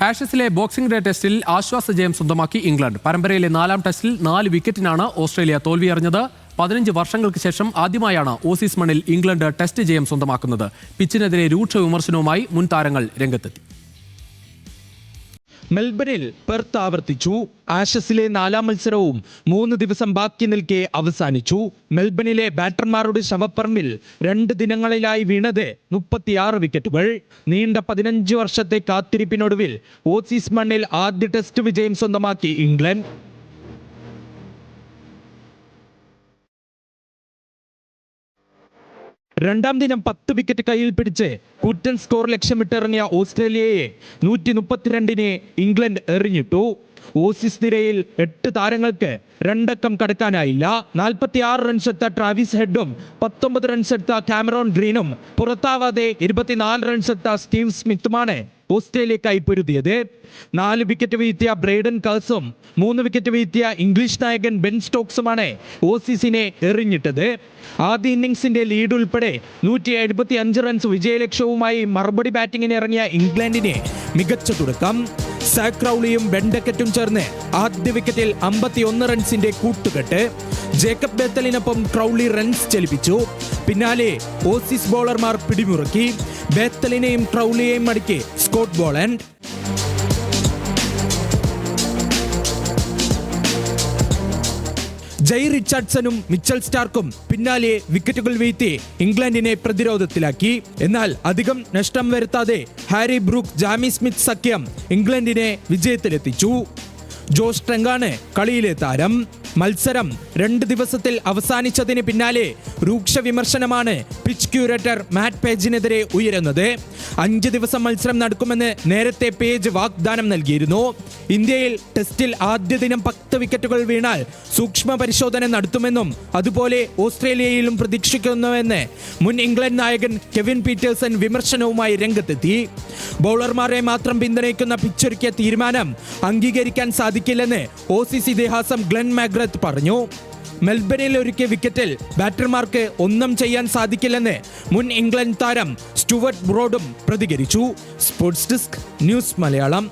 ആഷസിലെ boxing day ടെസ്റ്റിൽ ആശ്വാസ ജയം സ്വന്തമാക്കി ഇംഗ്ലണ്ട്. പരമ്പരയിലെ 4ാം ടെസ്റ്റിൽ 4 വിക്കറ്റിനാണ് ഓസ്ട്രേലിയ തോൽവിയറിഞ്ഞത്. 15 വർഷങ്ങൾക്ക് ശേഷം ആദ്യമായാണ് ഓസീസ് മണ്ണിൽ ഇംഗ്ലണ്ട് ടെസ്റ്റ് ജയം സ്വന്തമാക്കുന്നത്. പിച്ചിനെതിരെ രൂക്ഷ വിമർശനവുമായി മുൻ താരങ്ങൾ രംഗത്തെത്തി. മെൽബണിൽ പെർത്ത് ആവർത്തിച്ചു. ആഷസിലെ 4ാം മത്സരവും 3 ദിവസം ബാക്കി നിൽക്കെ അവസാനിച്ചു. മെൽബണിലെ ബാറ്റർമാരുടെ ശവപ്പറമ്പിൽ 2 ദിനങ്ങളിലായി വീണത് 36 വിക്കറ്റുകൾ. നീണ്ട 15 വർഷത്തെ കാത്തിരിപ്പിനൊടുവിൽ ഓസീസ് മണ്ണിൽ ആദ്യ ടെസ്റ്റ് വിജയം സ്വന്തമാക്കി ഇംഗ്ലണ്ട്. രണ്ടാം ദിനം 10 വിക്കറ്റ് കയ്യിൽ പിടിച്ച് കൂറ്റൻ സ്കോർ ലക്ഷ്യമിട്ടിറങ്ങിയ ഓസ്ട്രേലിയയെ 132-ന് ഇംഗ്ലണ്ട് എറിഞ്ഞിട്ടു. ഓസീസ് നിരയിൽ 8 താരങ്ങൾക്ക് 2 അക്കം കടക്കാനായില്ല. 46 റൺസെടുത്ത ട്രാവിസ് ഹെഡും 19 റൺസെടുത്ത കാമറോൺ ഗ്രീനും പുറത്താവാതെ 24 റൺസെടുത്ത സ്റ്റീവ് സ്മിത്തുമാണ് ഓസ്ട്രേലിയക്കായി പൊരുതിയത്. 4 വിക്കറ്റ് വീഴ്ത്തിയ ബ്രൈഡൻ കാഴ്സും 3 വിക്കറ്റ് വീഴ്ത്തിയ ഇംഗ്ലീഷ് നായകൻ ബെൻ സ്റ്റോക്സുമാണ് ഓസീസിനെ എറിഞ്ഞിട്ടത്. ആദ്യ ഇന്നിംഗ്സിന്റെ ലീഡ് ഉൾപ്പെടെ 175 റൺസ് വിജയലക്ഷ്യവുമായി മറുപടി ബാറ്റിംഗിന് ഇറങ്ങിയ ഇംഗ്ലണ്ടിന് മികച്ച തുടക്കം. സാക് ക്രൗളിയും ബെൻഡക്കറ്റും ചേർന്ന് ആദ്യ വിക്കറ്റിൽ 51 റൺസിന്റെ കൂട്ടുകെട്ട്. ജേക്കബ് ബേത്തലിനൊപ്പം ക്രൗളി റൺസ് ചലിപ്പിച്ചു. പിന്നാലെ ഓസീസ് ബോളർമാർ പിടിമുറുക്കി. ബേത്തലിനെയും ക്രൗളിയെയും മടക്കി സ്കോട്ട് ബോളണ്ട്. ജയ് റിച്ചാർഡ്സണും മിച്ചൽ സ്റ്റാർക്കും പിന്നാലെ വിക്കറ്റുകൾ വീഴ്ത്തി ഇംഗ്ലണ്ടിനെ പ്രതിരോധത്തിലാക്കി. എന്നാൽ അധികം നഷ്ടം വരുത്താതെ ഹാരി ബ്രൂക്ക് ജാമി സ്മിത്ത് സഖ്യം ഇംഗ്ലണ്ടിനെ വിജയത്തിലെത്തിച്ചു. ജോഷ് ട്രെങ്കാണ് കളിയിലെ താരം. മത്സരം 2 ദിവസത്തിൽ അവസാനിച്ചതിന് പിന്നാലെ രൂക്ഷ വിമർശനമാണ് പിച്ച് ക്യൂറേറ്റർ മാറ്റ് പേജിനെതിരെ ഉയരുന്നത്. 5 ദിവസം മത്സരം നടക്കുമെന്ന് നേരത്തെ പേജ് വാഗ്ദാനം നൽകിയിരുന്നു. ഇന്ത്യയിൽ ടെസ്റ്റിൽ ആദ്യ ദിനം 10 വിക്കറ്റുകൾ വീണാൽ സൂക്ഷ്മ പരിശോധന നടത്തുമെന്നും അതുപോലെ ഓസ്ട്രേലിയയിലും പ്രതീക്ഷിക്കുന്നുവെന്ന് മുൻ ഇംഗ്ലണ്ട് നായകൻ കെവിൻ പീറ്റേഴ്സൺ വിമർശനവുമായി രംഗത്തെത്തി. ബൗളർമാരെ മാത്രം പിന്തുണയ്ക്കുന്ന പിച്ചൊരുക്കിയ തീരുമാനം അംഗീകരിക്കാൻ സാധിക്കില്ലെന്ന് ഓസീസ് ഇതിഹാസം ഗ്ലെൻ മാഗ്രത്ത് പറഞ്ഞു. മെൽബണിൽ ഒരുക്കിയ വിക്കറ്റിൽ ബാറ്റർമാർക്ക് ഒന്നും ചെയ്യാൻ സാധിക്കില്ലെന്ന് മുൻ ഇംഗ്ലണ്ട് താരം സ്റ്റുവർട്ട് ബ്രോഡും പ്രതികരിച്ചു. Sports desk news Malayalam.